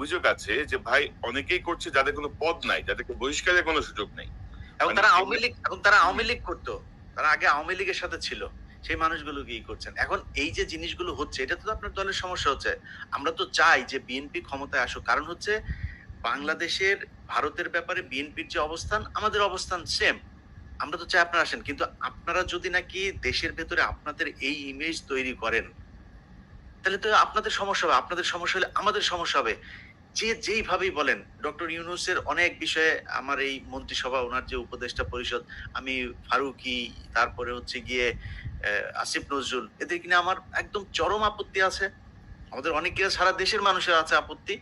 অভিযোগ আছে যে ভাই অনেকেই করছে যাদের কোনো পদ নাই, যাদেরকে বহিষ্কারের কোনো সুযোগ নেই। এবং মানে তারা এগুলো আওয়ামী লীগ এবং তারা আওয়ামী লীগ করতো। তারা আগে আওয়ামী লীগের সাথে ছিল। সেই মানুষগুলোকে করছেন। এখন এই যে জিনিসগুলো হচ্ছে এটা তো আপনার দলের সমস্যা হচ্ছে। আমরা তো চাই যে বিএনপি ক্ষমতায় আসুক। কারণ হচ্ছে বাংলাদেশের ভারতের ব্যাপারে বিএনপির যে অবস্থান আমাদের অবস্থান সেম। আমরা তো চাই আপনারা আসেন। কিন্তু আপনারা যদি নাকি দেশের ভেতরে আপনাদের এই ইমেজ তৈরি করেন, তাহলে তো আপনাদের সমস্যা হবে। আপনাদের সমস্যা হলে আমাদের সমস্যা হবে। যে যেইভাবেই বলেন ডক্টর ইউনূসের অনেক বিষয়ে আমার এই মন্ত্রিসভা ওনার যে উপদেষ্টা পরিষদ, আমি ফারুকী, তারপরে হচ্ছে গিয়ে আসিফ নজরুল, এদের কিনা আমার একদম চরম আপত্তি আছে। আমাদের অনেকের সারা দেশের মানুষের আছে আপত্তি।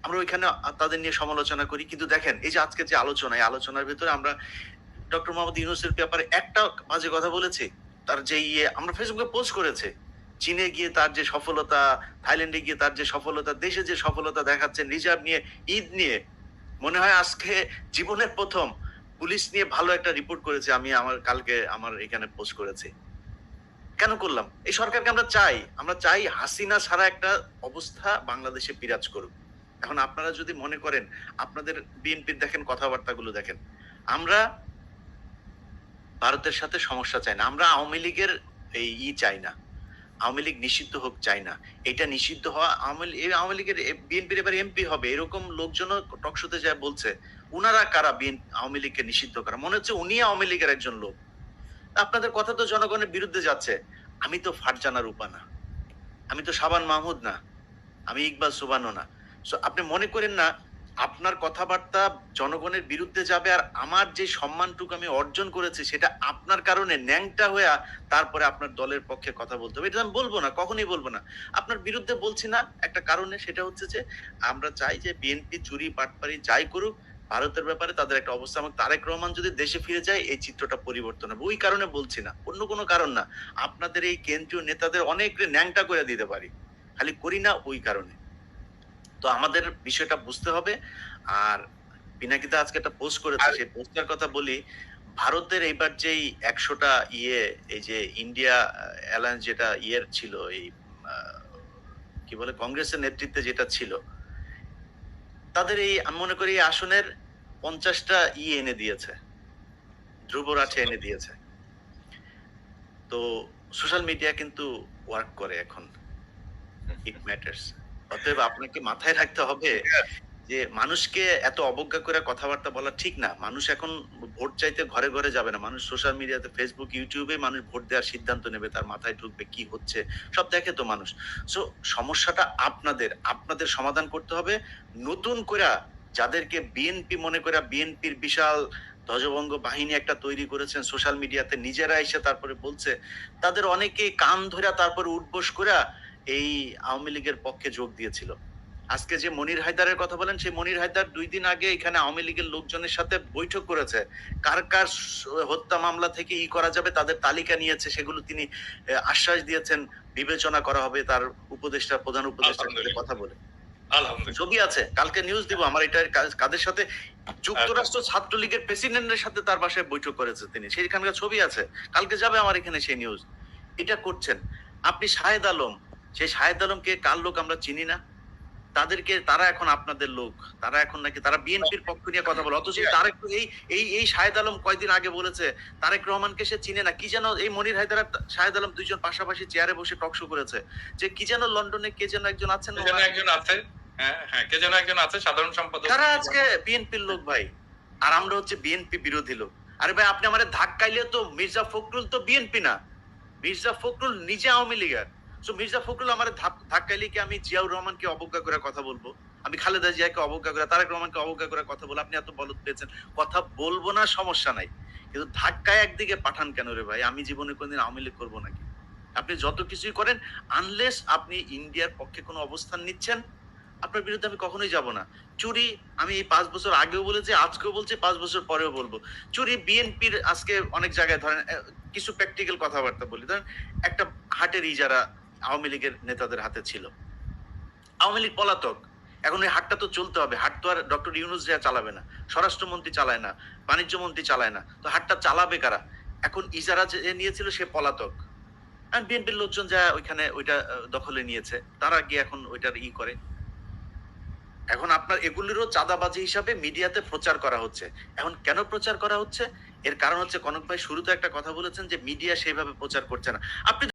আমরা ওইখানে তাদের নিয়ে সমালোচনা করি। কিন্তু দেখেন এই যে আজকে যে আলোচনা, এই আলোচনার ভেতরে আমরা ডক্টর মোহাম্মদ ইউনূসের ব্যাপারে একটা বাজে কথা বলেছি। তার যে আমরা ফেসবুকে পোস্ট করেছে। চীনে গিয়ে তার যে সফলতা, থাইল্যান্ডে গিয়ে তার যে সফলতা, দেশে যে সফলতা দেখাচ্ছেন, রিজার্ভ নিয়ে, ঈদ নিয়ে। মনে হয় আজকে জীবনের ১ম পুলিশ নিয়ে ভালো একটা রিপোর্ট করেছে। আমি কালকে আমার এখানে পোস্ট করেছি। কেন করলাম? এই সরকারকে আমরা চাই। আমরা চাই হাসিনা ছাড়া একটা অবস্থা বাংলাদেশে বিরাজ করুক। এখন আপনারা যদি মনে করেন আপনাদের বিএনপির দেখেন কথাবার্তাগুলো দেখেন। আমরা ভারতের সাথে সমস্যা চাই না। আমরা আওয়ামী লীগের চাই না। আওয়ামী লীগ নিষিদ্ধ হোক চাই না। এটা নিষিদ্ধ হওয়া আওয়ামী লীগের বিএনপির এবার এমপি হবে এরকম লোকজনও টকশোতে যায় বলছে। উনারা কারা আওয়ামী লীগকে নিষিদ্ধ করা? মনে হচ্ছে উনি আওয়ামী লীগের একজন লোক। আপনাদের কথা তো জনগণের বিরুদ্ধে যাচ্ছে। আমি তো ফারজানা রূপা না। আমি তো সাবান মাহমুদ না। আমি ইকবাল সুবানও না। সো আপনি মনে করেন না আপনার কথাবার্তা জনগণের বিরুদ্ধে যাবে আর আমার যে সম্মানটুকু আমি অর্জন করেছি সেটা আপনার কারণে ন্যাংটা হইয়া তারপরে আপনার দলের পক্ষে কথা বলতে হবে। এটা আমি বলব না, কখনোই বলব না। আপনার বিরুদ্ধে বলছি না একটা কারণে, সেটা হচ্ছে যে আমরা চাই যে বিএনপি চুরি বাটপারি যাই করুক ভারতের ব্যাপারে তাদের একটা অবস্থা, এবং তারেক রহমান যদি দেশে ফিরে যায় এই চিত্রটা পরিবর্তন হবে। ওই কারণে বলছি না, অন্য কোনো কারণ না। আপনাদের এই কেন্দ্রীয় নেতাদের অনেক ন্যাংটা করে দিতে পারি, খালি করি না ওই কারণে। তো আমাদের বিষয়টা বুঝতে হবে। আর পিনাকিদা আজকে একটা পোস্ট করেছে, সেই পোস্টটার কথা বলি। ভারতের এইবার যেই ১০০টা এই যে ইন্ডিয়া অ্যালায়েন্স যেটা ছিল, এই কি বলে কংগ্রেসের নেতৃত্বে যেটা ছিল, তাদের এই আমি মনে করি এই আসনের ৫০টা এনে দিয়েছে, ধ্রুবরাঠে এনে দিয়েছে। তো সোশ্যাল মিডিয়া কিন্তু ওয়ার্ক করে এখন, ইট ম্যাটার্স। অতএব আপনাকে মাথায় রাখতে হবে যে মানুষকে এত অবজ্ঞা করে কথাবার্তা বলা ঠিক না। মানুষ এখন ভোট চাইতে ঘরে ঘরে যাবে না। মানুষ সোশ্যাল মিডিয়াতে, ফেসবুক, ইউটিউবে মানুষ ভোট দেওয়ার সিদ্ধান্ত নেবে। তার মাথায় ঢুকবে কি হচ্ছে সব দেখে তো মানুষ। সো সমস্যাটা আপনাদের সমাধান করতে হবে। নতুন করে যাদেরকে বিএনপি মনে করে বিএনপির বিশাল ধ্বজভঙ্গ বাহিনী একটা তৈরি করেছেন সোশ্যাল মিডিয়াতে, নিজেরা এসে তারপরে বলছে, তাদের অনেকেই কান ধরে তারপরে উঠবোস করে এই আওয়ামী লীগের পক্ষে যোগ দিয়েছিল। আজকে যে মনির হায়দারের কথা বলেন, সেই মনির হায়দার ২ দিন আগে এখানে আওয়ামী লীগের লোকজনের সাথে বৈঠক করেছে। কার কার হত্যা মামলা থেকে করা যাবে তাদের তালিকা নিয়েছে, সেগুলো তিনি আশ্বাস দিয়েছেন বিবেচনা করা হবে তার প্রধান উপদেষ্টার সাথে কথা বলে। ছবি আছে, কালকে নিউজ দিব। আমার এটা কাদের সাথে, যুক্তরাষ্ট্র ছাত্রলীগের প্রেসিডেন্টের সাথে তার বাসায় বৈঠক করেছে তিনি, সেখানকার ছবি আছে। কালকে যাবে আমার এখানে সেই নিউজ। এটা করছেন আপনি। শাহেদ আলম, সেই শাহেদ আলমকে কার লোক আমরা চিনি না? তারা এখন আপনাদের লোক। তারা এখন নাকি তারা বিএনপির পক্ষ নিয়ে কথা বলে, অথচ তারেক এই শাহেদ আলম কয়দিন আগে বলেছে তারেক রহমানকে সে চিনে না। কি যেন এই মনির হায়দার আর শাহেদ আলম দুইজন পাশাপাশি চেয়ারে বসে টক শো করেছে যে কি যেন লন্ডনে কে যেন একজন আছেন, একজন আছে, হ্যাঁ কে যেন একজন আছে সাধারণ সম্পাদক, তারা আজকে বিএনপির লোক ভাই। আর আমরা হচ্ছে বিএনপি বিরোধী লোক। আরে ভাই আপনি আমারে ধাক্কাইলে তো মির্জা ফখরুল তো বিএনপি না, মির্জা ফখরুল নিজে আওয়ামী লীগের। সো মির্জা ফখরুল আমার ধাক্কাইলে কি আমি জিয়াউর রহমানকে অবজ্ঞা করে কথা বলবো? আমি খালেদা জিয়াকে অবজ্ঞা করে, তারেক রহমানকে অবজ্ঞা করে কথা বলবো? আপনি এত বলদ পেয়েছেন, কথা বলবো না, সমস্যা নাই। কিন্তু ধাক্কায় একদিকে পাঠান কেন রে ভাই? আমি জীবনে কোনদিন আওয়ামী লীগ করবো নাকি? আপনি যত কিছুই করেন, আনলেস আপনি ইন্ডিয়ার পক্ষে কোনো অবস্থান নিচ্ছেন, আপনার বিরুদ্ধে আমি কখনোই যাব না। চুরি আমি এই ৫ বছর আগেও বলেছি, আজকেও বলছি, ৫ বছর পরেও বলবো। চুরি বিএনপির আজকে অনেক জায়গায় ধরেন কিছু প্র্যাকটিক্যাল কথাবার্তা বলি। ধরেন একটা হাটের ইজারা আওয়ামী লীগের নেতাদের হাতে ছিল। আওয়ামী লীগ পলাতক। এখন ওই হাটটা তো চলতে হবে। হাট তো আর ডক্টর ইউনূস যা চালাবে না, স্বরাষ্ট্রমন্ত্রী চালায় না, বাণিজ্য মন্ত্রী চালায় না। তো হাটটা চালাবে কারা? এখন ইজারা যে নিয়েছিল সে পলাতক। বিএনপির লোকজন যা ওইখানে ওইটা দখলে নিয়েছে, তারা গিয়ে এখন ওইটার করে। এখন আপনার এগুলিরও চাঁদাবাজি হিসাবে মিডিয়াতে প্রচার করা হচ্ছে। এখন কেন প্রচার করা হচ্ছে? এর কারণ হচ্ছে কনক ভাই শুরুতে একটা কথা বলেছেন যে মিডিয়া সেইভাবে প্রচার করছে না। আপনি